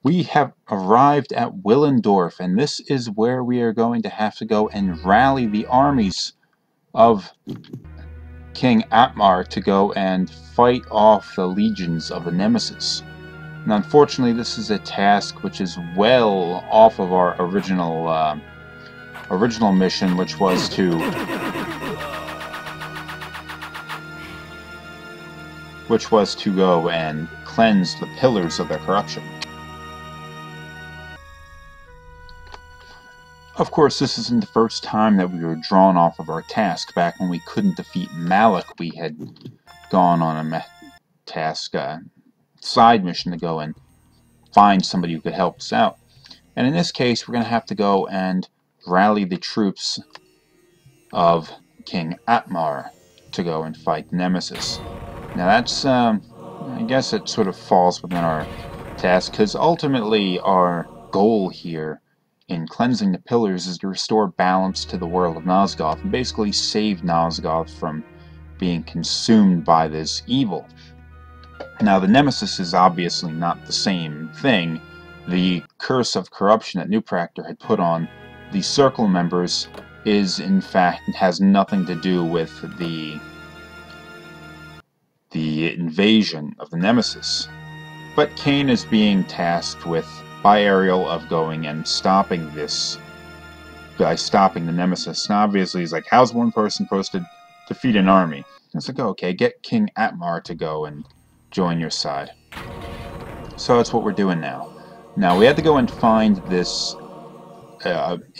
We have arrived at Willendorf, and this is where we are going to have to go and rally the armies of King Atmar to go and fight off the legions of the Nemesis. And unfortunately, this is a task which is well off of our original mission, which was to go and cleanse the pillars of their corruption. Of course, this isn't the first time that we were drawn off of our task. Back when we couldn't defeat Malik, we had gone on a side mission to go and find somebody who could help us out. And in this case, we're going to have to go and rally the troops of King Atmar to go and fight Nemesis. Now that's, I guess it sort of falls within our task, because ultimately our goal here in cleansing the pillars is to restore balance to the world of Nosgoth and basically save Nosgoth from being consumed by this evil. Now, the Nemesis is obviously not the same thing. The curse of corruption that Newpractor had put on the Circle members is, in fact, has nothing to do with the invasion of the Nemesis. But Kain is being tasked with, by Ariel, of going and stopping the Nemesis. And obviously he's like, how's one person supposed to defeat an army? And it's like, okay, get King Atmar to go and join your side. So that's what we're doing now. Now we had to go and find this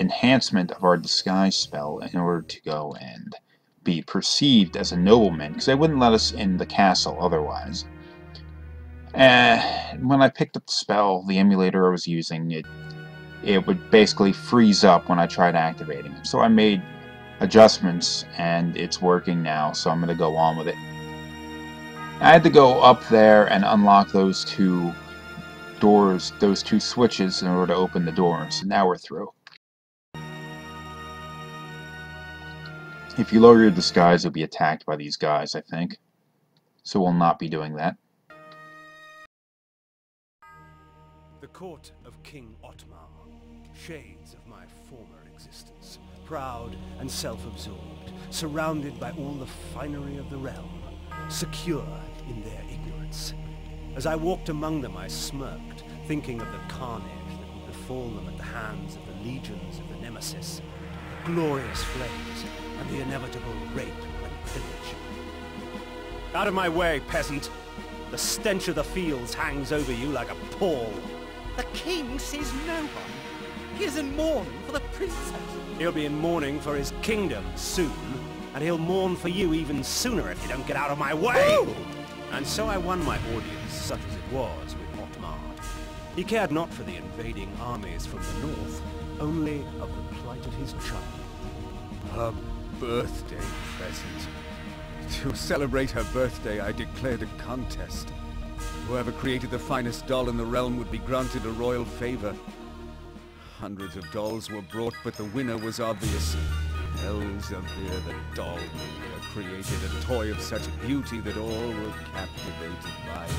enhancement of our disguise spell in order to go and be perceived as a nobleman, because they wouldn't let us in the castle otherwise. And when I picked up the spell, the emulator I was using, it would basically freeze up when I tried activating it. So I made adjustments, and it's working now, so I'm going to go on with it. I had to go up there and unlock those two doors, those two switches, in order to open the doors. So now we're through. If you lower your disguise, you'll be attacked by these guys, I think. So we'll not be doing that. The court of King Otmar, shades of my former existence, proud and self-absorbed, surrounded by all the finery of the realm, secure in their ignorance. As I walked among them, I smirked, thinking of the carnage that would befall them at the hands of the legions of the Nemesis, the glorious flames, and the inevitable rape and pillage. Out of my way, peasant! The stench of the fields hangs over you like a pall. The king sees no one. He is in mourning for the princess. He'll be in mourning for his kingdom soon, and he'll mourn for you even sooner if you don't get out of my way! Ooh. And so I won my audience, such as it was, with Otmar. He cared not for the invading armies from the north, only of the plight of his child. Her birthday present. To celebrate her birthday, I declared a contest. Whoever created the finest doll in the realm would be granted a royal favor. Hundreds of dolls were brought, but the winner was obvious. Elzevir the Dollmaker created a toy of such beauty that all were captivated by it.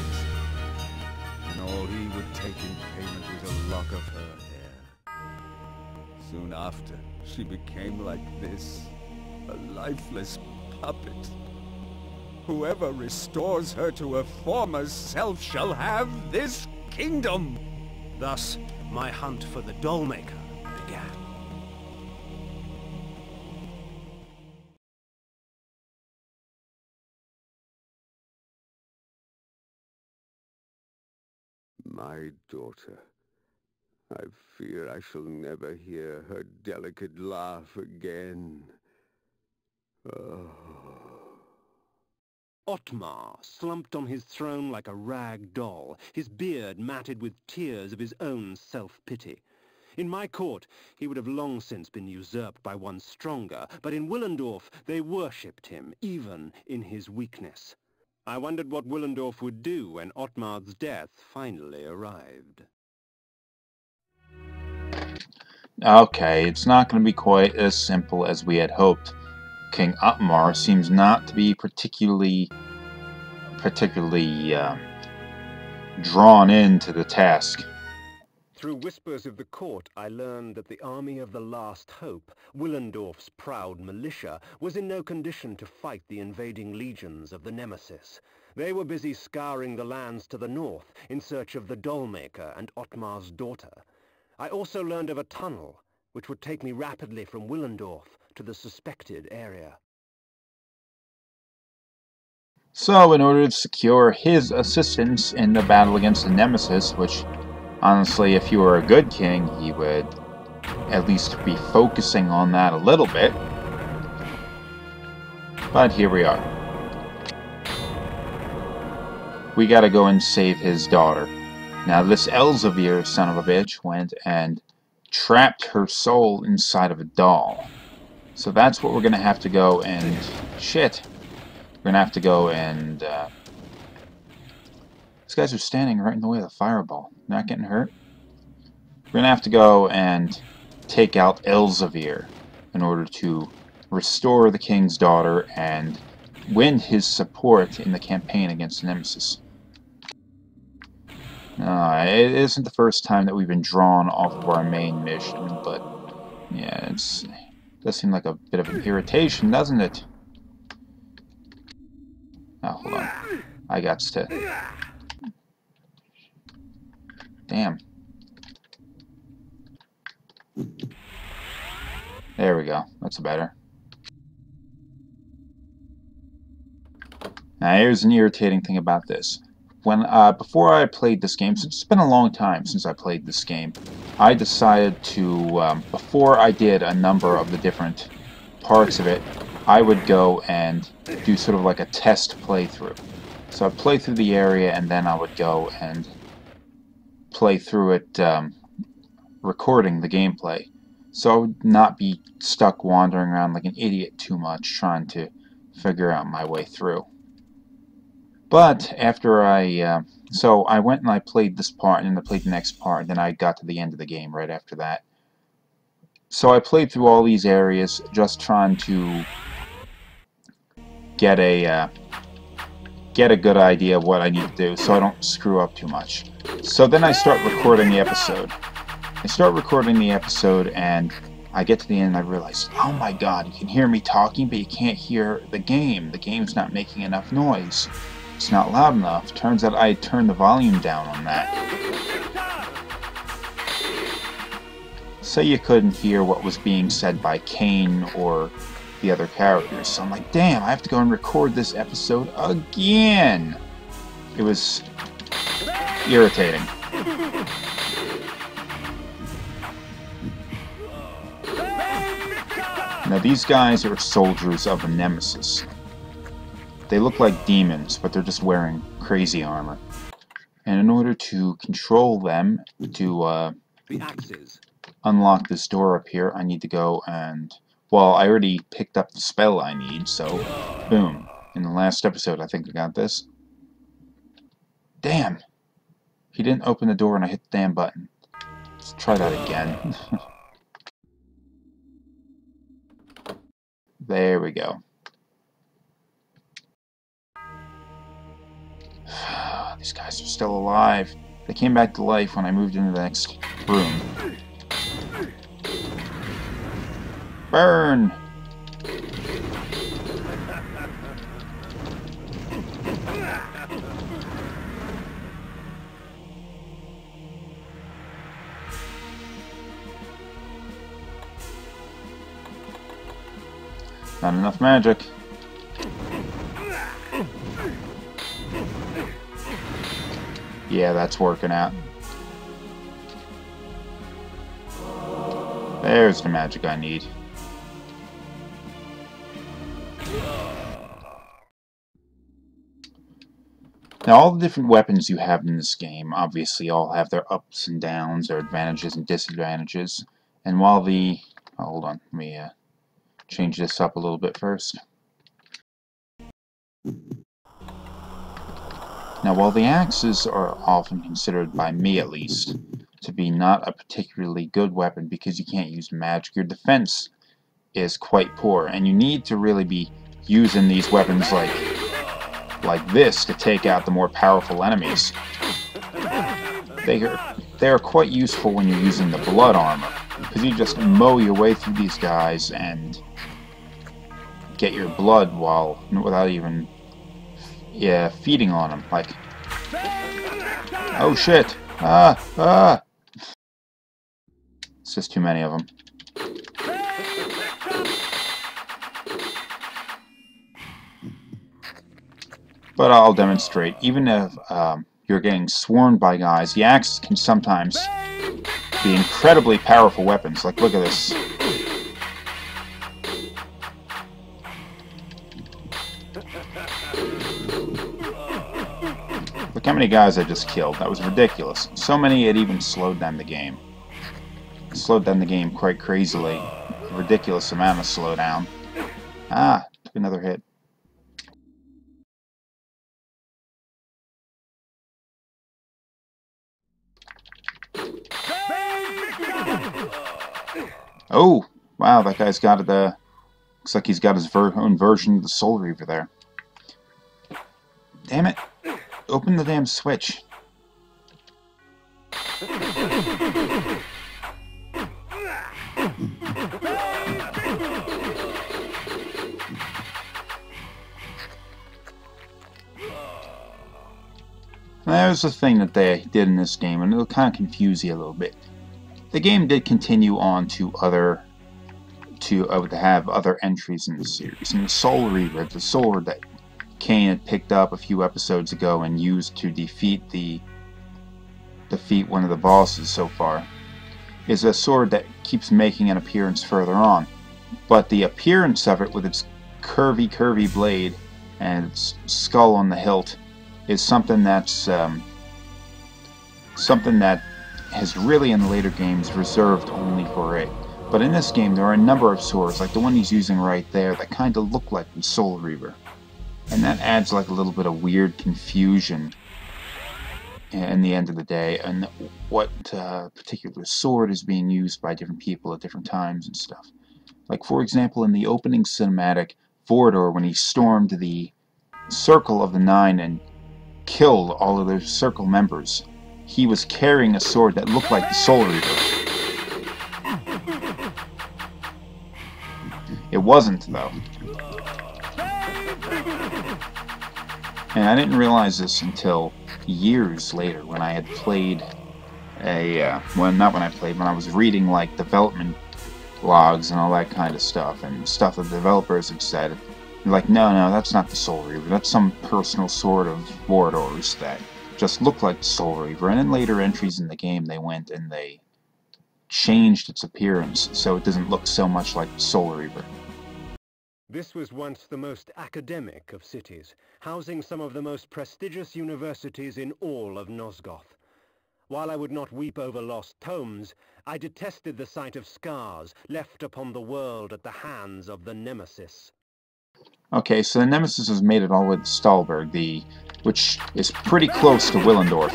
And all he would take in payment was a lock of her hair. Soon after, she became like this, a lifeless puppet. Whoever restores her to her former self shall have this kingdom! Thus, my hunt for the Dollmaker began. My daughter. I fear I shall never hear her delicate laugh again. Oh. Otmar slumped on his throne like a rag doll, his beard matted with tears of his own self-pity. In my court, he would have long since been usurped by one stronger, but in Willendorf they worshipped him, even in his weakness. I wondered what Willendorf would do when Otmar's death finally arrived. Okay, it's not going to be quite as simple as we had hoped. King Otmar seems not to be particularly drawn into the task. Through whispers of the court, I learned that the army of the Last Hope, Willendorf's proud militia, was in no condition to fight the invading legions of the Nemesis. They were busy scouring the lands to the north in search of the Dollmaker and Otmar's daughter. I also learned of a tunnel, which would take me rapidly from Willendorf to the suspected area. So, in order to secure his assistance in the battle against the Nemesis, which, honestly, if you were a good king, he would at least be focusing on that a little bit. But here we are. We gotta go and save his daughter. Now, this Elzevir, son of a bitch, went and trapped her soul inside of a doll. So that's what we're gonna have to go and... Shit! We're gonna have to go and... These guys are standing right in the way of the fireball. Not getting hurt? We're gonna have to go and take out Elzevir in order to restore the king's daughter and win his support in the campaign against the Nemesis. It isn't the first time that we've been drawn off of our main mission, but yeah, it does seem like a bit of an irritation, doesn't it? Oh, hold on. I got to... Damn. There we go. That's better. Now, here's an irritating thing about this. Before I played this game, since it's been a long time since I played this game, I decided to, before I did a number of the different parts of it, I would go and do sort of like a test playthrough. So I'd play through the area, and then I would go and play through it, recording the gameplay. So I would not be stuck wandering around like an idiot too much, trying to figure out my way through. But after so I went and I played this part, and then I played the next part, and then I got to the end of the game right after that. So I played through all these areas, just trying to get a good idea of what I need to do, so I don't screw up too much. So then I start recording the episode. And I get to the end, and I realize, oh my god, you can hear me talking, but you can't hear the game. The game's not making enough noise. It's not loud enough. Turns out I turned the volume down on that. So you couldn't hear what was being said by Kain or the other characters. So I'm like, damn, I have to go and record this episode again. It was irritating. Now these guys are soldiers of the Nemesis. They look like demons, but they're just wearing crazy armor. And in order to control them, to unlock this door up here, I need to go and... Well, I already picked up the spell I need, so boom. In the last episode, I think I got this. Damn! He didn't open the door and I hit the damn button. Let's try that again. There we go. These guys are still alive. They came back to life when I moved into the next room. Burn! Not enough magic. Yeah, that's working out. There's the magic I need. Now, all the different weapons you have in this game obviously all have their ups and downs, their advantages and disadvantages. And while the... Oh, hold on, let me change this up a little bit first. Now, while the axes are often considered, by me at least, to be not a particularly good weapon because you can't use magic, your defense is quite poor, and you need to really be using these weapons like this to take out the more powerful enemies. They they are quite useful when you're using the blood armor, because you just mow your way through these guys and get your blood without even feeding on them. Like, oh shit! It's just too many of them. But I'll demonstrate. Even if you're getting swarmed by guys, the axes can sometimes be incredibly powerful weapons. Like, look at this. Look how many guys I just killed. That was ridiculous. So many it even slowed down the game. It slowed down the game quite crazily. A ridiculous amount of slowdown. Ah, took another hit. Oh, wow, that guy's got it. Looks like he's got his own version of the Soul Reaver there. Damn it. Open the damn switch. There's the thing that they did in this game, and it'll kind of confuse you a little bit. The game did continue on to have other entries in the series. And the Soul Reaver, the sword that Kain had picked up a few episodes ago and used to defeat one of the bosses so far, is a sword that keeps making an appearance further on. But the appearance of it, with its curvy blade and its skull on the hilt, is something that has really in the later games reserved only for it. But in this game there are a number of swords, like the one he's using right there, that kind of look like the Soul Reaver. And that adds like a little bit of weird confusion in the end of the day, and what particular sword is being used by different people at different times and stuff. Like, for example, in the opening cinematic, Vorador, when he stormed the Circle of the Nine and killed all of their Circle members, he was carrying a sword that looked like the Soul Reaver. It wasn't, though. And I didn't realize this until years later, when I had played when I was reading like development logs and all that kind of stuff, and stuff that the developers had said. Like, no, that's not the Soul Reaver. That's some personal sword of Vorador's that just looked like the Soul Reaver. And in later entries in the game, they went and they changed its appearance so it doesn't look so much like the Soul Reaver. This was once the most academic of cities, housing some of the most prestigious universities in all of Nosgoth. While I would not weep over lost tomes, I detested the sight of scars left upon the world at the hands of the Nemesis. Okay, so the Nemesis has made it all the way to Stalberg, which is pretty close to Willendorf.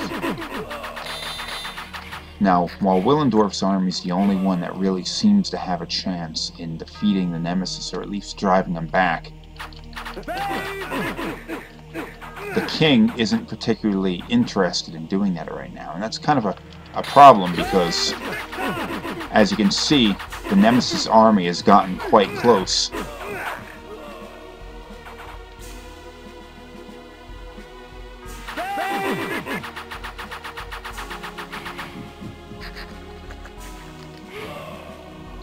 Now, while Willendorf's army is the only one that really seems to have a chance in defeating the Nemesis, or at least driving them back, the king isn't particularly interested in doing that right now. And that's kind of a problem, because, as you can see, the Nemesis army has gotten quite close.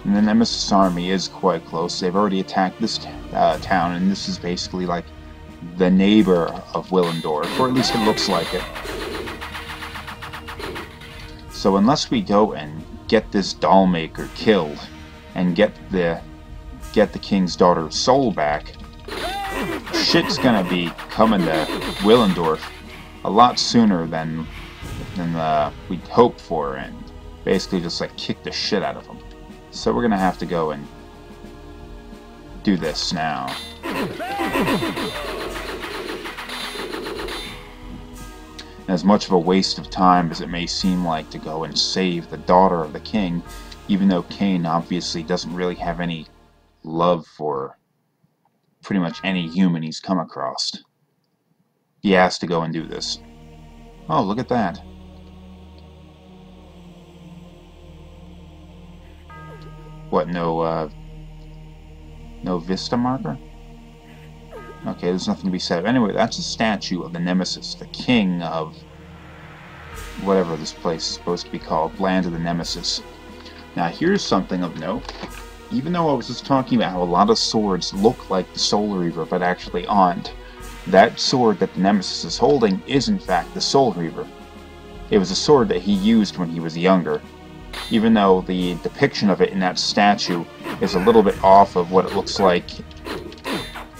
And the Nemesis army is quite close. They've already attacked this town, and this is basically like the neighbor of Willendorf, or at least it looks like it. So unless we go and get this Dollmaker killed and get the king's daughter's soul back, shit's gonna be coming to Willendorf a lot sooner than we'd hoped for, and basically just like kick the shit out of them. So we're gonna have to go and do this now. As much of a waste of time as it may seem like to go and save the daughter of the king, even though Kain obviously doesn't really have any love for pretty much any human he's come across, he has to go and do this. Oh, look at that. What, no vista marker? Okay, there's nothing to be said. Anyway, that's a statue of the Nemesis, the king of whatever this place is supposed to be called, Land of the Nemesis. Now, here's something of note. Even though I was just talking about how a lot of swords look like the Soul Reaver, but actually aren't, that sword that the Nemesis is holding is in fact the Soul Reaver. It was a sword that he used when he was younger, even though the depiction of it in that statue is a little bit off of what it looks like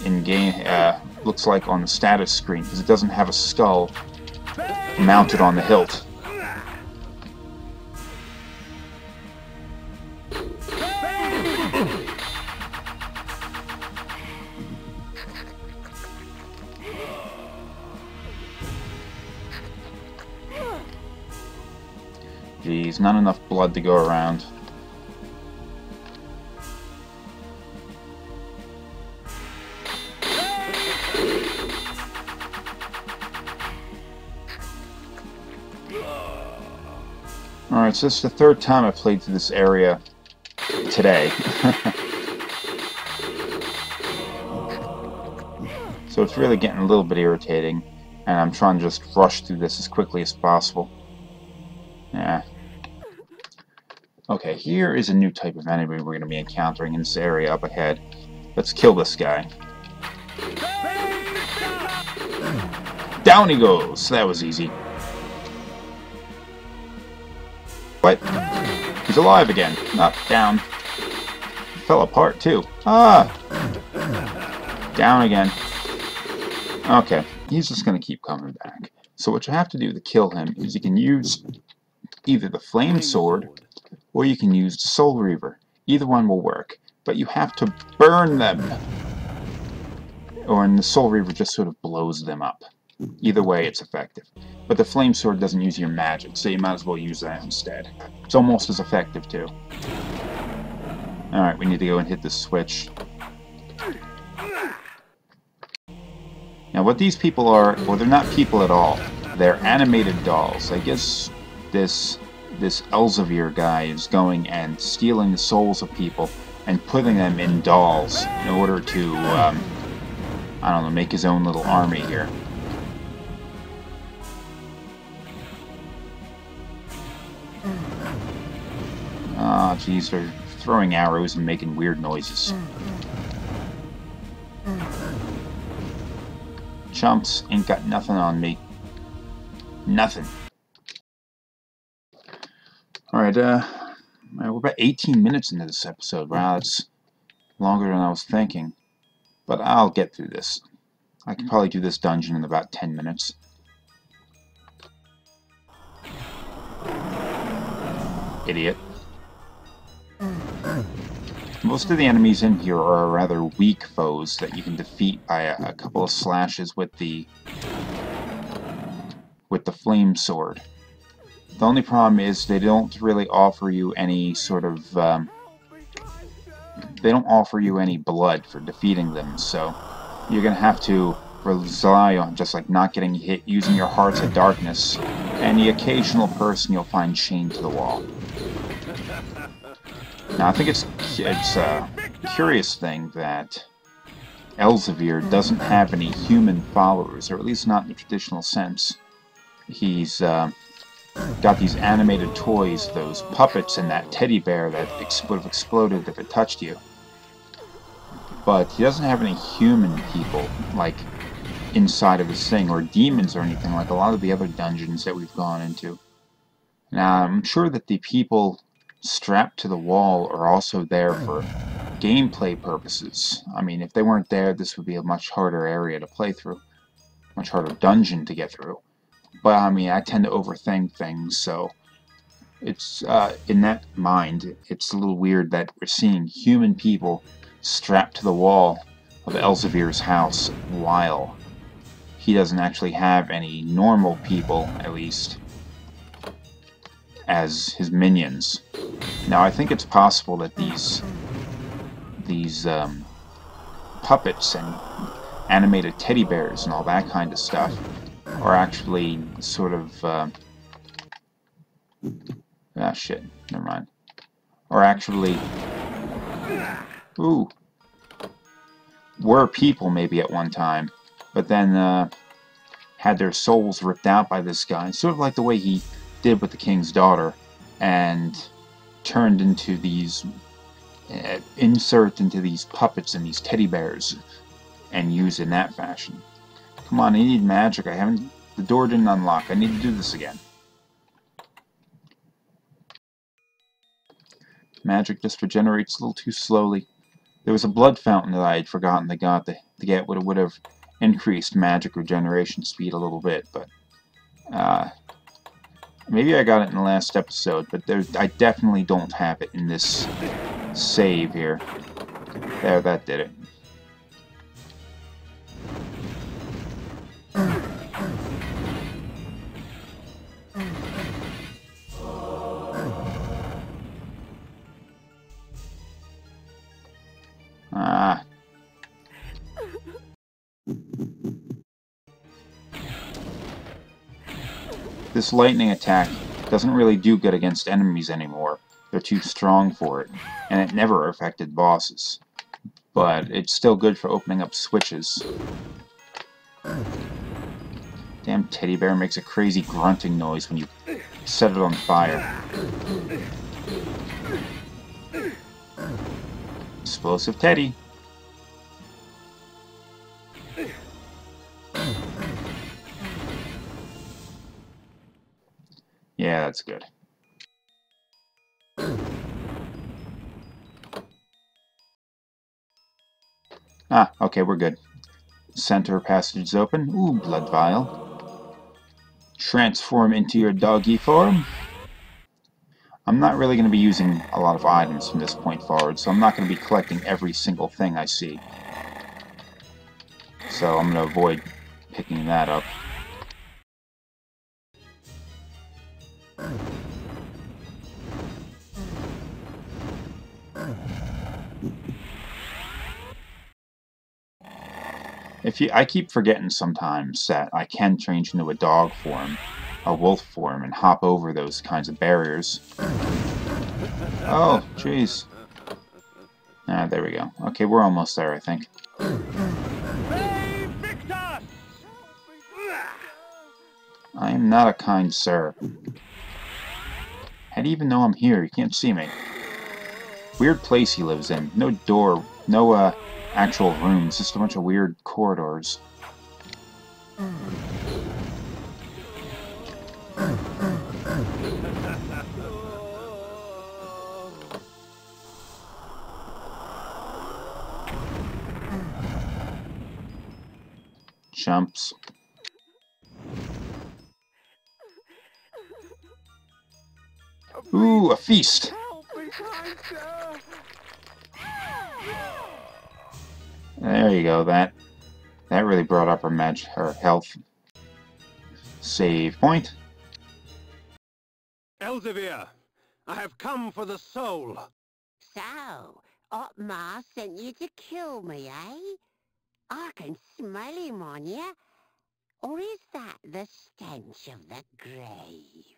in game, looks like on the status screen, because it doesn't have a skull mounted on the hilt. Geez, not enough blood to go around. Alright, so this is the third time I've played through this area today. So it's really getting a little bit irritating, and I'm trying to just rush through this as quickly as possible. Yeah. Okay, here is a new type of enemy we're going to be encountering in this area up ahead. Let's kill this guy. Down he goes! That was easy. What? He's alive again. Up, down. Fell apart too. Ah! Down again. Okay, he's just going to keep coming back. So what you have to do to kill him is you can use either the Flame Sword, or you can use the Soul Reaver. Either one will work, but you have to burn them. Or the Soul Reaver just sort of blows them up. Either way, it's effective. But the Flame Sword doesn't use your magic, so you might as well use that instead. It's almost as effective, too. Alright, we need to go and hit this switch. Now, what these people are, well, they're not people at all. They're animated dolls. I guess this Elzevir guy is going and stealing the souls of people and putting them in dolls in order to, I don't know, make his own little army here. Ah, jeez, they're throwing arrows and making weird noises. Chumps ain't got nothing on me. Nothing. Alright, we're about 18 minutes into this episode. Wow, that's longer than I was thinking. But I'll get through this. I can probably do this dungeon in about 10 minutes. Idiot. Most of the enemies in here are rather weak foes that you can defeat by a couple of slashes with the Flame Sword. The only problem is they don't really offer you any sort of they don't offer you any blood for defeating them, so you're gonna have to rely on just like not getting hit using your Hearts of Darkness and the occasional person you'll find chained to the wall. Now, I think it's a curious thing that Elzevir doesn't have any human followers, or at least not in the traditional sense. He's got these animated toys, those puppets, and that teddy bear that would have exploded if it touched you. But he doesn't have any human people, like, inside of his thing, or demons or anything like a lot of the other dungeons that we've gone into. Now, I'm sure that the people strapped to the wall are also there for gameplay purposes. I mean, if they weren't there, this would be a much harder area to play through. Much harder dungeon to get through. But, I mean, I tend to overthink things, so it's, in that mind, it's a little weird that we're seeing human people strapped to the wall of Elzevir's house while he doesn't actually have any normal people, at least, as his minions. Now, I think it's possible that these puppets and animated teddy bears and all that kind of stuff are actually sort of, ah, shit, never mind. Are actually Ooh. Were people maybe at one time, but then had their souls ripped out by this guy, sort of like the way he did with the king's daughter, and turned into these, insert into these puppets and these teddy bears, and used in that fashion. Come on, I need magic. The door didn't unlock. I need to do this again. Magic just regenerates a little too slowly. There was a blood fountain that I had forgotten to get would have increased magic regeneration speed a little bit, but maybe I got it in the last episode, but I definitely don't have it in this save here. There, that did it. This lightning attack doesn't really do good against enemies anymore. They're too strong for it, and it never affected bosses. But it's still good for opening up switches. Damn teddy bear makes a crazy grunting noise when you set it on fire. Explosive teddy. Yeah, that's good. Ah, okay, we're good. Center passage is open. Ooh, blood vial. Transform into your doggy form. I'm not really going to be using a lot of items from this point forward, so I'm not going to be collecting every single thing I see. So I'm going to avoid picking that up. I keep forgetting sometimes that I can change into a dog form, a wolf form, and hop over those kinds of barriers. Oh, jeez. Ah, there we go. Okay, we're almost there, I think. Hey, Victor! I am not a kind sir. How do you even know I'm here? You can't see me. Weird place he lives in. No door, no actual rooms, just a bunch of weird corridors. Jumps. Ooh, a feast! There you go, that really brought up her health. Save point. Elzevir, I have come for the soul. So, Otmar sent you to kill me, eh? I can smell him on you. Or is that the stench of the grave?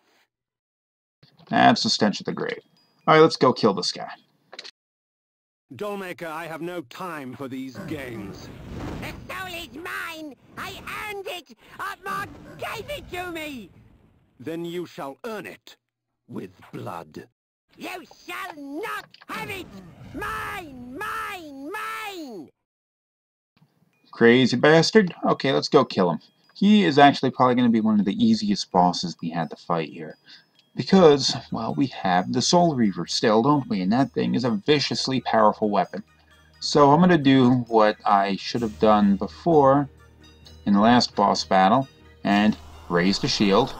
That's the stench of the grave. Alright, let's go kill this guy. Dollmaker, I have no time for these games. The soul is mine! I earned it! Otmar gave it to me! Then you shall earn it with blood. You shall not have it! Mine! Mine! Mine! Crazy bastard. Okay, let's go kill him. He is actually probably going to be one of the easiest bosses we had to fight here. Because, well, we have the Soul Reaver still, don't we? And that thing is a viciously powerful weapon. So I'm going to do what I should have done before in the last boss battle, and raise the shield.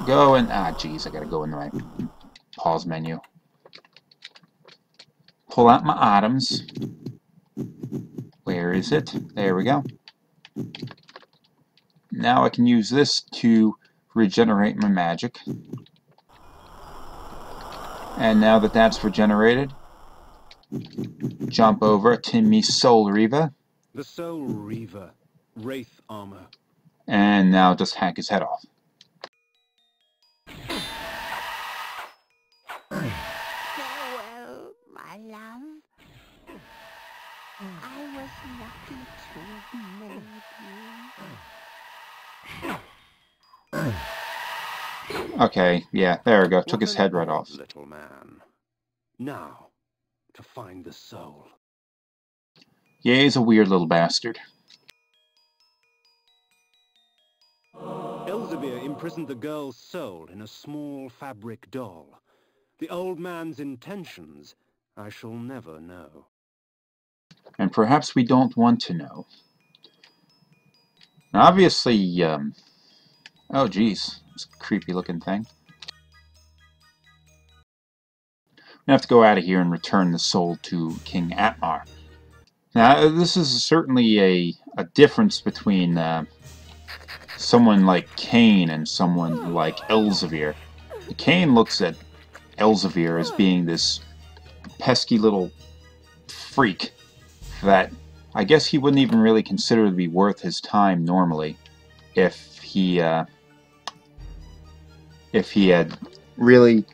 Go and... ah, jeez, I gotta go in the right pause menu. Pull out my items. Where is it? There we go. Now I can use this to regenerate my magic. And now that that's regenerated, jump over to me Soul Reaver. The Soul Reaver, Wraith Armor. And now just hack his head off. Farewell, my love. Okay, yeah, there we go. Took What his an head right odd off. little man. Now, to find the soul. Yeah, he's a weird little bastard. Elzevir imprisoned the girl's soul in a small fabric doll. The old man's intentions I shall never know. And perhaps we don't want to know. Now, obviously, oh geez, it's a creepy looking thing. We have to go out of here and return the soul to King Atmar. Now, this is certainly a difference between someone like Kain and someone like Elzevir. Kain looks at Elzevir as being this pesky little freak that I guess he wouldn't even really consider to be worth his time normally if he had really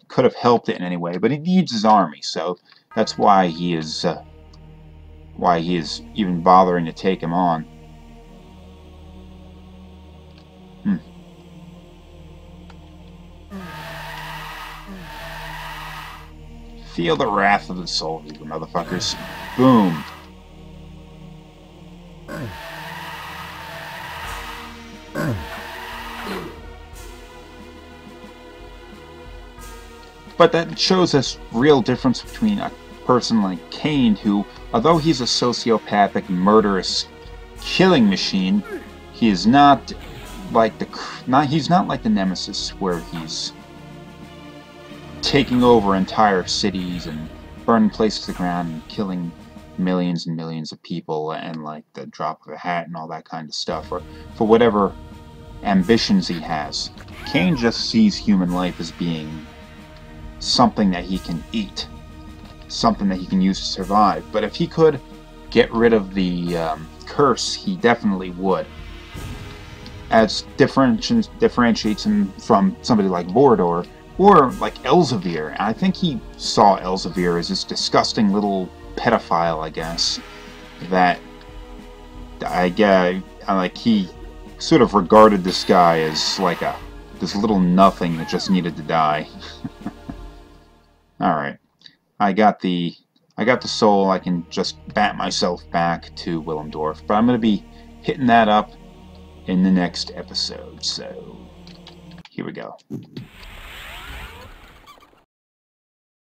could have helped it in any way. But he needs his army, so that's why he is even bothering to take him on. Feel the wrath of the soul, you motherfuckers. Boom. But that shows us real difference between a person like Kain, who, although he's a sociopathic, murderous killing machine, he is not like he's not like the Nemesis, where he's taking over entire cities and burning places to the ground and killing millions and millions of people and like the drop of a hat and all that kind of stuff, or for whatever ambitions he has. Kain just sees human life as being something that he can eat, something that he can use to survive. But if he could get rid of the curse, he definitely would. As differentiates him from somebody like Vorador, or like Elzevir. I think he saw Elzevir as this disgusting little pedophile, I guess, that like he sort of regarded this guy as like this little nothing that just needed to die. Alright. I got the soul. I can just bat myself back to Willendorf, but I'm going to be hitting that up in the next episode, so here we go.